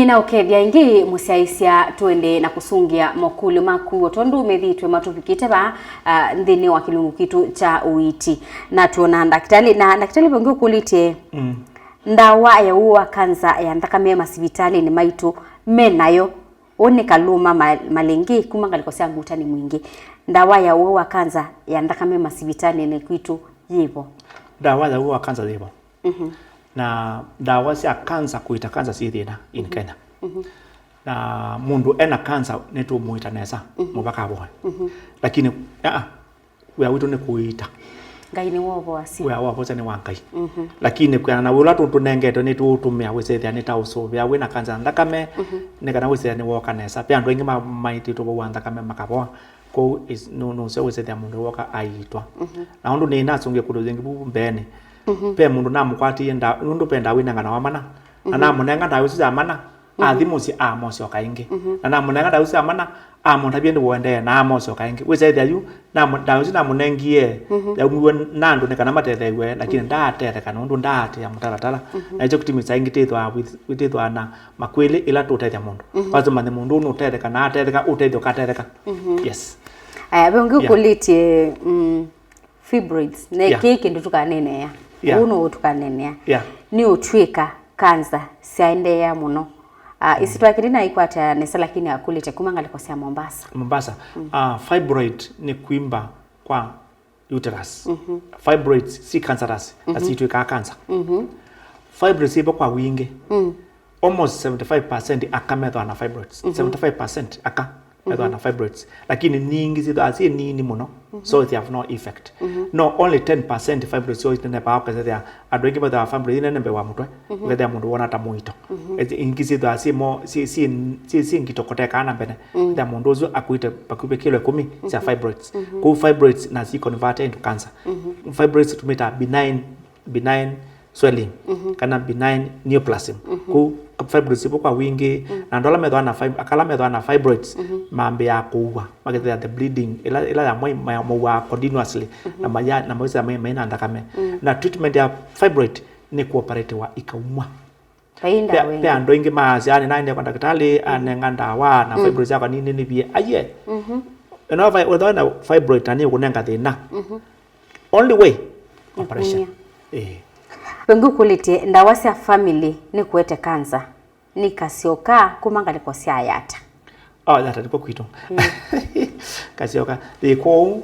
Nina ukethia ingi musiaisia tuende na kusungia mokulu makuo tondu methitwe matupikite ba nthini wa kilungu kitu cha uiti na tuona daktari na daktari bongo kulite ndawa ya uwa kanza ya ndakame masivitali ni maitu menayo one kaluma malengi kuma ngalikosea ngutani mwingi ndawa ya uwa kanza ya ndakame masivitali ni kwitu yivo ndawa ya uwa kanza yivo na ndawa cia kanza kuita kanza cithina in Kenya na mundu ena kanza netu muita nesa mubaka boe lakini we witu ni kuita ngai ni wobo asi we wobo ni wangai lakini kwa na wula tunengeto ni tutumia wicethia ni tauso bya we na kanza ndakame ni kana wicethia ni woka nesa pya andu ingi maiti to bo ndakame makaboa ko is no so wicethia mundu woka aitwa na undu ni nasunge kudo zingi bu mbene pe mundu namukwati nda nundu penda wina ngana wamana na munenga ndawe cia mana athimuci amocio kaingi na munenga ndawe cia mana amonta bie ndwende na amocio kaingi wicethia yu na ndawe cia munengie ya mwe nandu ne kana matethewe lakini ndatere kana nundu ndate ya mutaratara na icho kutimisa ingi tithwa na makwili ila tutethia mundu wazo mane mundu no tere kana atere utethio katereka yes bongo kulitie fibroids ne kiki ndu tukanene ya uno tukanene ni utwika kanza siaende ya muno isitwa kidina ikwata nesa lakini akulite kumanga likosea Mombasa fibroid ni kuimba kwa uterus fibroids si cancerous asitwika cancer fibroids ipo kwa wingi almost 75% akamethwa na fibroids 75% aka na fibroids lakini nyingi zitho asi nini muno so they have no effect no only 10% fibroids so itene pa ka zitha andu ingi batha fibroids ne nembe wa mutwe ngetha mundu wona ta muito ingi zitho asi mo si ngitokoteka na mbene ngetha mundu uzo akuite pakube kilo 10 cia fibroids ku fibroids na si convert into cancer fibroids tumeta benign swelling kana benign neoplasm ku fibroids ipo kwa wingi na ndola methwa na fibroids mambe ya kuwa magetha the bleeding ila ya mwa continuously na maweza maina ndakame na treatment ya fibroid ni kuoperate wa ikaumwa pia ndo ingi maziani na ndio kwa daktari anenga ndawa na fibroids yako nini bie aye without na fibroid ani kunenga thina only way operation Bengu kulite ndawa cia family ni kuete kanza ni kasioka kumanga likosia ayata yata ndipo kwito kasioka liko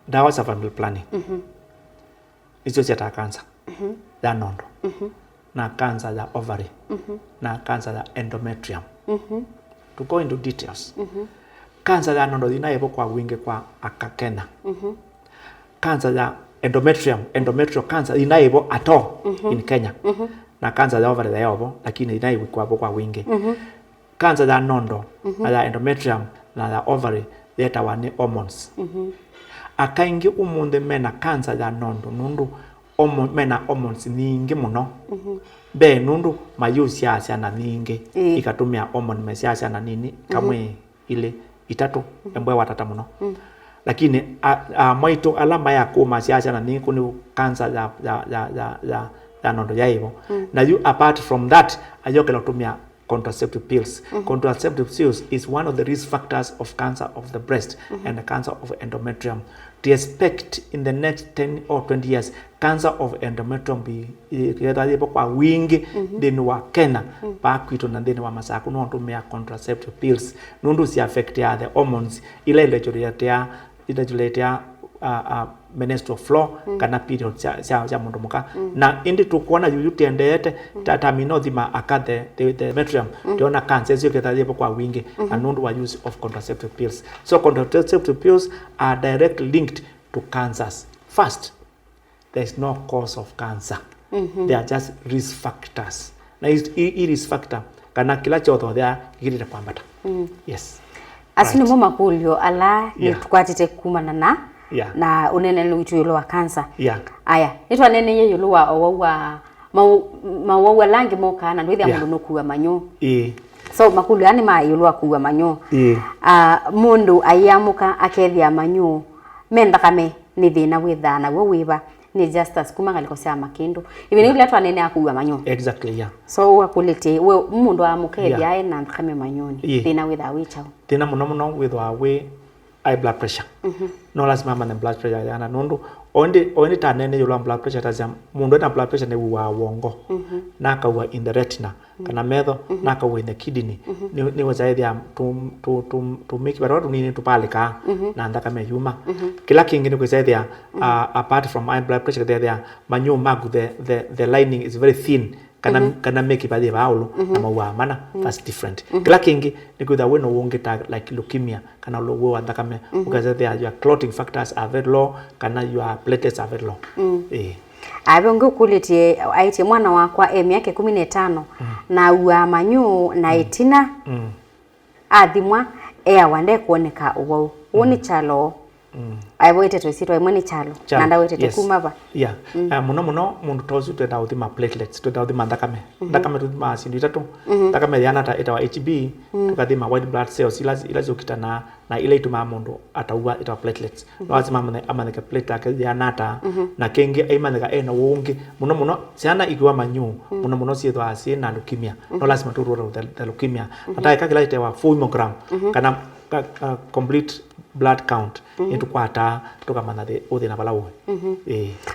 ndawa cia family planning izo cia kanza ya nondo na kanza ya ovary na kanza ya endometrium to go into details kanza ya nondo inaipo kwa wingi kwa akakena kanza ya endometrial cancer inaibo at all in Kenya na cancer ya ovary yaobo lakini inaibo kwa wingi cancer ya nondo na endometrium na ya ovary yeta wani hormones akaingi umunde mena cancer ya nondo nundu mena hormones nyingi muno be nundu mayusi asia na nyingi ikatumia hormone mesiasia na nini kamwe ile itatu embwe watata muno lakini maito alama ya kuma siasa na nini kuni cancer ya nondo yaibo na you apart from that ayokela kutumia contraceptive pills contraceptive pills is one of the risk factors of cancer of the breast and the cancer of endometrium to expect in the next 10 or 20 years cancer of endometrium be yatalipo kwa wingi then wa Kenya pa kwito na then wa masaku no tumia contraceptive pills nundu si affect ya the hormones ile ilajuletea menstrual flow kana period cia mundu muka na indi tukuona yuyu tiendete tatamino thima akathe the metrium tiona cancer cio ketalipo kwa wingi and nundu wa use of contraceptive pills so contraceptive pills are directly linked to cancers. First, there is no cause of cancer they are just risk factors na risk factor kana kila chotho thea gikirira kwambata yes asini right. Moma polio ala ni tukwatite kumana na na unene lwitu yolo wa cancer aya nitwa nene ye yolo wa owa mawa langi moka na ndwithia mundu nokuwa manyo so makulu yani ma yolo akuwa manyo mundu ayamuka akethia manyo menda kame ni thina withana wo wiba ni Justus kuma ngalikosea makindu even yule atu anene akuwa manyo exactly yeah so wakulete we mundu amukedia yeah. na kame manyoni yeah. thina witha wicha thina muno with we high blood pressure no lazima man blood pressure yana nundu ondi tanene yula blood pressure tazia mundu na blood pressure ne wa wongo na kawa in the retina kana metho na kawa in the kidney ni wazaidi to make baratu nini tupalika na ndaka me yuma kila kingi ni kuzaidi apart from high blood pressure there manyu magu the lining is very thin kana make ibadi baulu na mawa mana that's different kila kingi ni kuda weno wongeta like leukemia kana lowo andaka me ukazaidi your clotting factors are very low kana your platelets are very low abongo kulete aite mwana wakwa miaka 15 na uwa manyu na itina athimwa wande kuoneka uwo woni chalo aiboite twesitwa imwe ni chalo nanda wete tekuma ba yeah muno mundu tozu twenda uthima platelets twenda uthima ndakame tuthima sindu itatu ndakame yana ta itawa HB tukathima white blood cells ilazi ukitana na ile ituma mundu atauwa itawa platelets lazima amaneka platelet yana ta na kengi aimaneka ena wongi muno siana ikiwa manyu muno siethwa na leukemia no lazima turura the leukemia nataka kila itawa 4 hemogram kana complete blood count into kwata tukamana the uthina bala uwe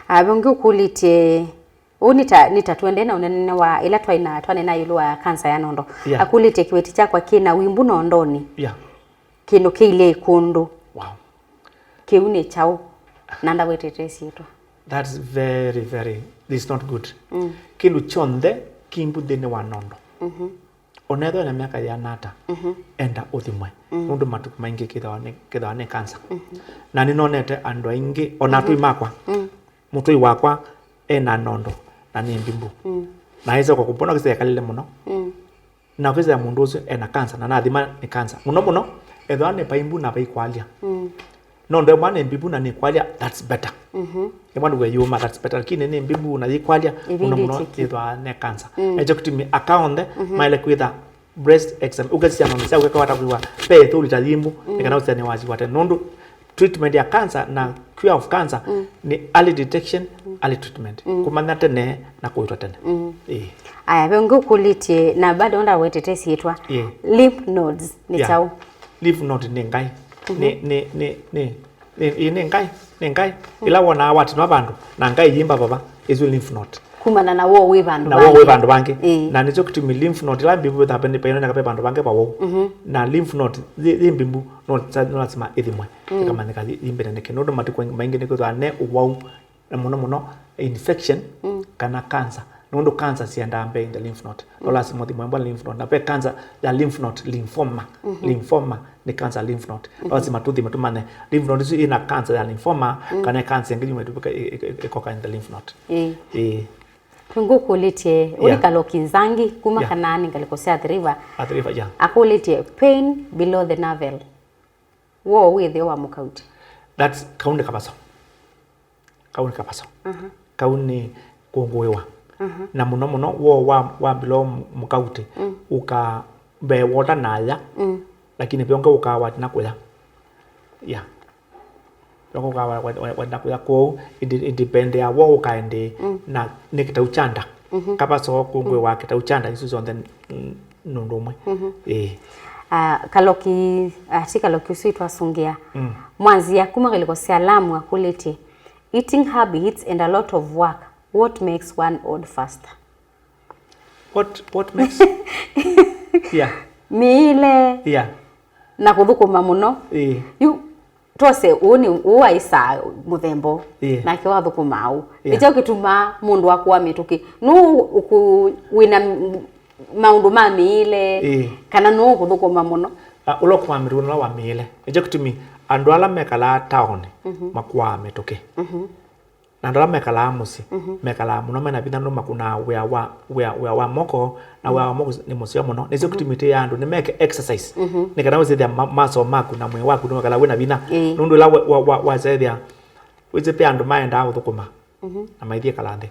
abongo kulite nita tuende na unene wa ila twaina na yulwa cancer ya nondo akulite kiweti chakwa kina wimbu nondoni kino kile kundu kiune chao nanda wetete sito that's very this is not good kindu chonde kimbu dene wa nondo onetho na miaka ya nata enda uthimwe nundu matuku maingi kithawa ne cancer na ninonete andu aingi ona tui makwa mutui wakwa ena nondo na ni mbimbu na hizo kwa kupona kise yakalile muno na kise ya mundu ucio ena cancer na nathima ni cancer muno etho ne paimbu na paikwalia nondo mwana mbimbu na ni kwalia that's better mwana we yuma that's better kini ni mbimbu na yikwalia muno etho ne cancer ejectimi account maile kwitha breast exam ugasi ya mama kwa wata kwa pe tu litalimbu nikana usani wazi wate nondo treatment ya cancer na cure of cancer ni early detection early treatment kumanya tene na kuitwa tene aya bengo kulite na bado onda wetete sietwa lymph nodes ni chao lymph node ni ngai ni ngai ila wana wati no bandu na ngai yimba baba izo lymph node kumana na wo we bandu bange na nicho kutimi lymph node la bibu tapende payona nakape bandu bange bawo na lymph node zimbimbu no lazima ithimwe kama nikazi imbere neke nodo matiko maingi niko zane uwau na muno infection kana cancer nondo cancer sienda ambe in the lymph node no lazima thimwe lymph node na pe cancer ya lymph node lymphoma ni cancer lymph node lazima tuthime tumane lymph node is ina cancer ya lymphoma kana cancer ngili mwetuka ikoka in the lymph node Tungu kulite ulikalo kinzangi kuma kanani ngalikosea athiriva akulite pain below the navel wo withe wa mukauti that's kaunde kapaso kauni kuongoewa na muno wo wa below mukauti uka be water naya lakini pionga ukawa na kuya loko kawa wenda kuya ko independent ya wo kaende na nikita uchanda kapaso kungwe wa kita uchanda isu zonde nundomwe kaloki kaloki usitwa sungia mwanzi ya kuma galikosea lamu akulete eating habits and a lot of work what makes one old faster what makes mile na kuthukuma muno tose uni uwaisa muthembo na kiwa thukuma au ijo kituma mundu wakwa mituki no wina maundu ma miile kana no kuthukuma muno ulokwa miru no wa miile ijo kitumi andu ala mekala town makwa mituki na ndala mekala musi mekala muno mena bitha no makuna wa moko na wa moko ni musio muno nizo kutimite ya andu ni make exercise ni kana weze maso maku na mwe waku no kala wena bina nundu la wa zethia weze pe andu maenda uthukuma na maithie kalande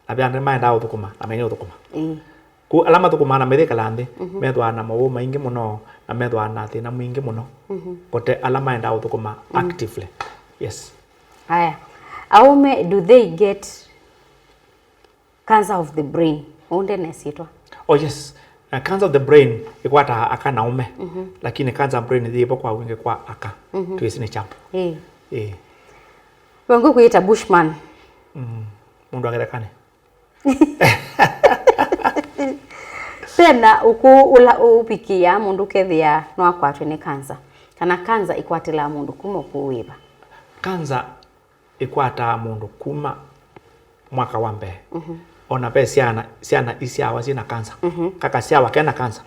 na be andu maenda uthukuma na maithie uthukuma ku alama thukuma na maithie kalande methwa na mawo maingi muno na methwa na thina mwingi muno kote alama maenda uthukuma actively yes haya aume do they get cancer of the brain onde nesitwa? Oh yes, cancer of the brain ikwata aka naume lakini cancer of brain thipo kwa wingi kwa aka twisi ni champ wangu kuita bushman mundu agerekane pena upikia mundu kethia no akwatwe ni cancer kana cancer ikwatela mundu kuma kuwiba? Cancer ikwata mundu kuma mwaka wa mbere ona pe siana isiawa sina cancer kaka siawa kena cancer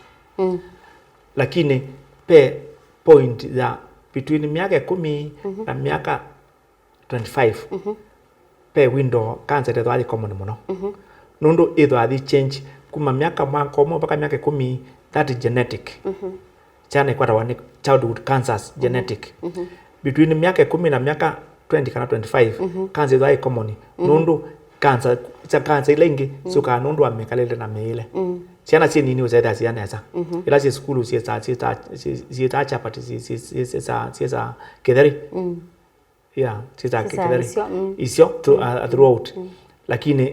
lakini pe point ya between miaka 10 na miaka 25 pe window cancer ito ali common muno nundu ito ali change kuma miaka mwaka mo mpaka miaka 10 that is genetic chana ikwata wani childhood cancers genetic between miaka 10 na miaka 20 kana 25 cancer ito ali common nundu cancer ile ingi suka nundu amekalele na meile siana si nini uzaida siana esa ila si skulu si ta chapati si kedari si kedari isio throughout lakini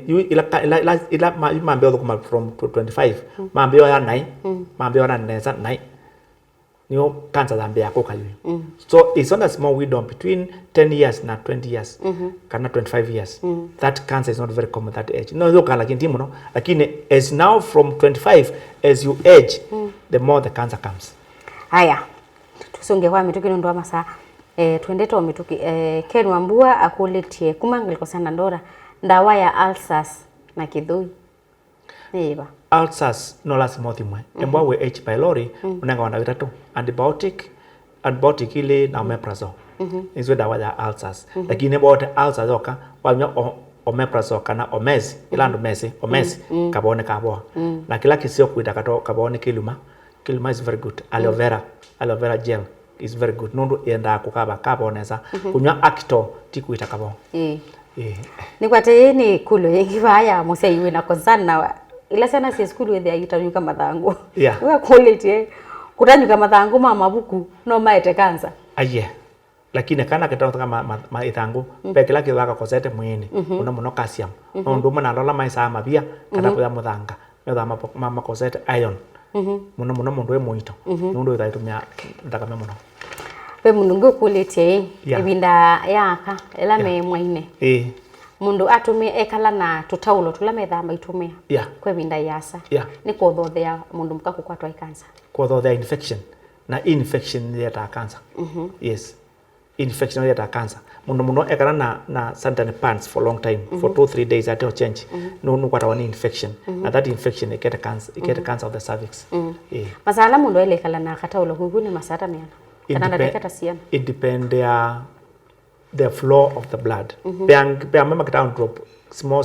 ila mambe kuma from 25 mambe ya 9 mambe ya 9 niyo cancer zambe yako kayu so it's not a small window between 10 years na 20 years kana 25 years that cancer is not very common that age no look like intimo no lakini as now from 25 as you age the more the cancer comes. Haya tusonge kwa mituki ndo amasa twende to mituki Ken Wambua akuletie kumangilikosana ndora ndawa ya ulcers na kidhui neba ulcers no last mothimwe embwa we H pylori unanga wana vitatu antibiotic ile na omeprazole izo dawa ya ulcers lakini bote ulcers oka wanya omeprazole kana omezi ilando mezi omezi kabone kaboa na kila kisio kuita kato kabone kiluma is very good aloe vera gel is very good nundu yenda kukaba kaboneza kunywa acto tikuita kabo ni kwate ni kulo yengi baya mose iwe na concern na ila sana si skulu wethe agitanyuka mathangu we quality kutanyuka mathangu mabuku no maete cancer aye lakini kana kitauta kama ithangu pekela kiwaka kosete mwini una muno calcium no ndumo na lola maisa mabia kana kuya muthanga no mama kosete iron muno mundu we muito nundu ithaitumia ndakame muno pe mundu ngukuletie ibinda yaka ela me mwaine mundu atumia ekala na tutaulo tulametha maitumia kwe binda yasa ni kuthothea mundu muka kukwatwa cancer kuthothea infection na infection ya cancer yes infection ya cancer mundu muno ekala na sanitary pads for long time for 2-3 days at change no kwata one infection na that infection get cancer of the cervix masala mundu ele kala na kataulo kugune masata miana kana ndakata siana it depend the flow of the blood. Mama down drop small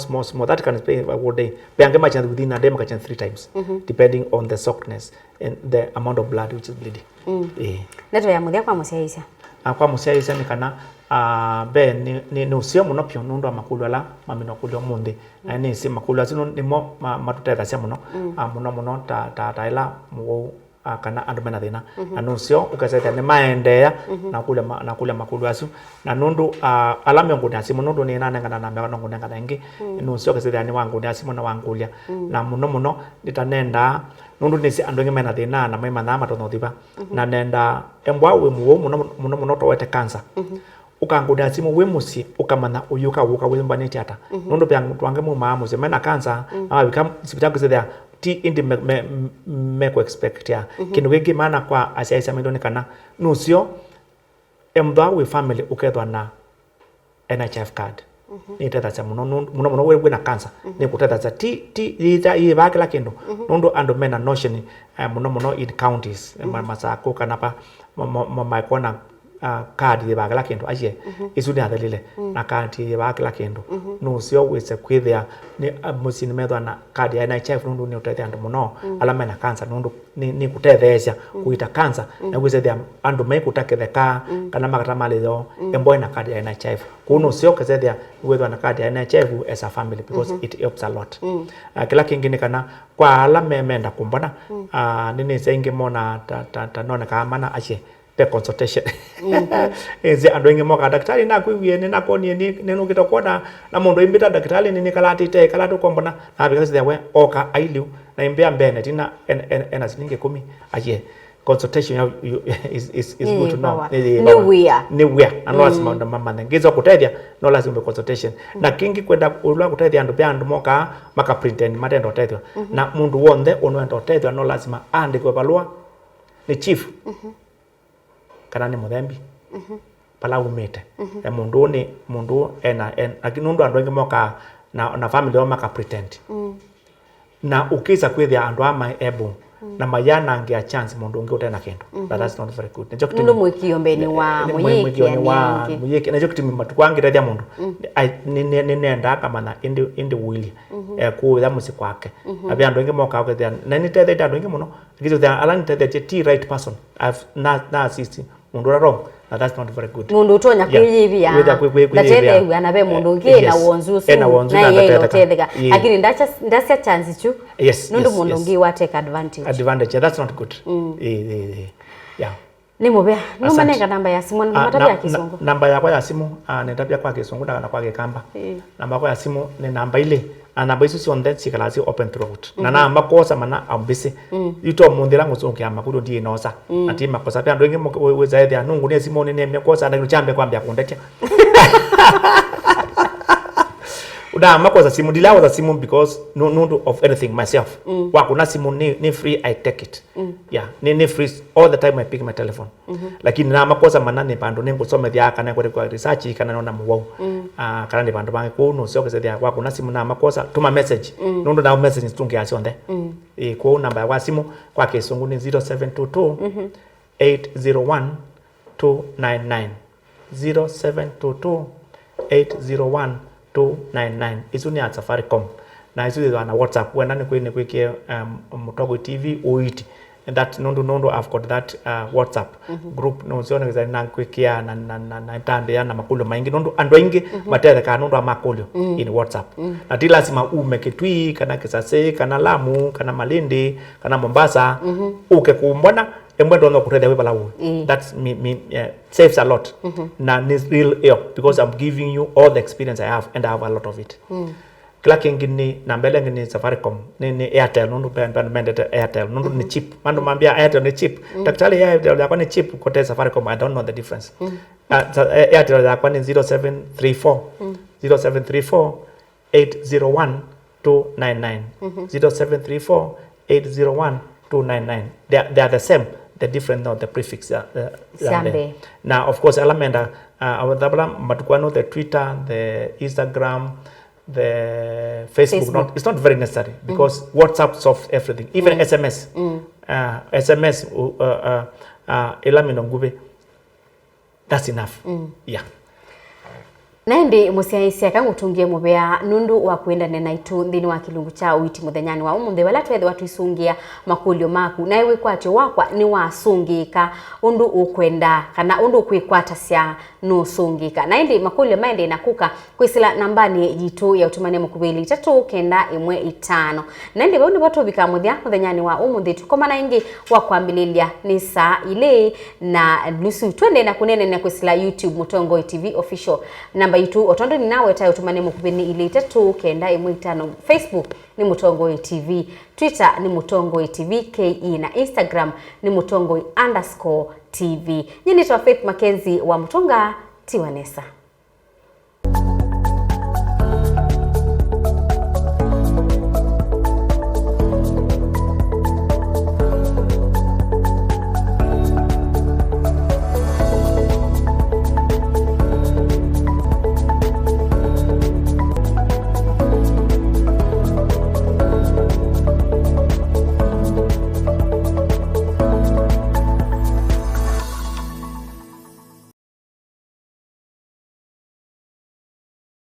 that can be a whole day. Within a day 3 times depending on the softness and the amount of blood which is bleeding. Neto ya muthia kwa musiaisa. Kwa musiaisa ni kana be ni usio muno pyo nundu amakulwa mamino kulwa mundi ni si makulwa sino ni mo matuteta sia muno muno ta ila mu kana andu mena thina anusio ukaseta ni maendea na kula makulu asu na nundu alame ngudi asimu nundu ni nane ngana na mbega ngudi ngana ingi nusio ukaseta ni wangu ni asimu na wangulia na muno nitanenda nundu nisi andu ngi mena thina na mai manama to nothiba na nenda embwa we muo muno to wete cancer ukangudi asimu we musi ukamana uyuka we mbani tiata nundu pya twange mu maamu se mena cancer abikam sipitaku se ti indi me ko expect ya kindu giki mana kwa asiaisa mindoni kana nusio emdwa we family ukethwa na NHF card ni teta cha muno we na cancer ni kuteta za ti ba kila kindu nundu ando mena notion muno in counties masako kana pa maikona card ba kila kindu aje isudi athelile na card ba kila kindu nusio wese kwithia ni musini methwa na card ya NHF nundu ni utete andu muno alama na cancer nundu ni kutetheesha kuita cancer na wese thia andu mai kutaketheka kana makata malizo emboy na card ya NHF kuno sio kethia wethwa na card ya NHF as a family because it helps a lot kila kingine kana kwa alama menda kumbana nini senge mona ta nona kama na ache the consultation ezi andu ingi moka daktari na kuiwie ni nakonie ni nukito kuona na mundu imbita daktari ni kalatite kalatu kombona na because they were oka ailu na imbea mbene tina ena sininge 10 aye consultation is good to know ni where and lazima ndo mama ngizo kutethia no lazima consultation na kingi kwenda ulwa kutethia andu bya andu moka maka print and matendo tethio na mundu wonde unoenda tethio no lazima andikwe balua ni chief kana ni muthembi pala umete mundu ena lakini nundu andu ingi moka na family o maka pretend na ukiza kwithia andu ama ebo na mayana ngia chance mundu ungi utena kendo that's not very good mundu mwikiyombeni wa muyeki na jokti matukwangiredia mundu ni nenda kama na indi wili kuya musiko wake abi andu ingi moka kwithia na ni tethe andu ingi muno ngizo thia ala ni tethe the right person I've na assist mundu wrong that's not very good mundu utonya kwiyivia datete hu anabe mundu ngi na wonzu so na yeye otethega lakini ndacha chance chu nundu mundu ngi wa take advantage that's not good yeah ni mubea numanenga namba ya simu na matabia kisungu namba yako ya simu ni tabia kwa kisungu na kwa kikamba namba yako ya simu ni namba ile namba isu si on that sikalasi open throat na namba kosa mana ambisi ito mundira ngusonke amakuru ndi inosa ati makosa pya ndenge weza ethia nungu ne simu ne mekosa na chambe kwambia kundetia uda makosa simu dilawa za simu because no of anything myself wako na simu ni free I take it yeah ni free all the time I pick my telephone lakini na makosa manane pando nengo somethia kana kwa research kana naona muwau kana ni pando bange kuno sio kesethia wako na simu na makosa tuma message nondo na message tunge asionde kwa namba ya simu kwa kisungu ni 0722 801 299 0722 801 299 isu ni at Safaricom na isu ni na WhatsApp wenda ni kwenye kwekie Mutogo TV uiti and that nondo I've got that WhatsApp group no sio na na kwekia na tande ya na makulo maingi nondo ando ingi matere ka nondo amakulo in WhatsApp na ti lazima umeketwi kana Kisase kana Lamu kana Malindi kana Mombasa uke kumbona embwedo no kurede webala wo that's me saves a lot na is real because I'm giving you all the experience I have and I have a lot of it kila kingine na mbele ngine Safaricom ni Airtel nundu pende Airtel nundu ni cheap mando mambia Airtel ni cheap daktari Airtel yakwa ni cheap kote Safaricom I don't know the difference Airtel yakwa ni 0734 801 299 0734 801 299 they are the same the different the prefix now of course elementa matukwano the Twitter the Instagram the Facebook. It's not very necessary because WhatsApp solves everything even SMS SMS elamino ngube that's enough yeah Naende musiaisia kangu tungie mubea nundu wa kuenda nena itu ndini wa kilungu cha uiti muthenyani wa umunthe wala twethe watu isungia makulio maku na iwe kwacho wakwa ni wasungika undu ukwenda kana undu kwikwata cia no sungika naende makulio maende nakuka kwisila nambani jitu ya utumane mukubili 395 naende baundi watu bika muthenyani wa umunthe tukomana ingi wa kwambililia ni saa ile na nusu twende na kunene na kwisila YouTube Mutongo TV official namba itu otondo ni nawe tayo tumane mukubini ile 395 Facebook ni Mutongo TV Twitter ni Mutongo TV KE na Instagram ni Mutongo_TV. Nyini twa Faith Mackenzie wa Mutonga Tiwanesa.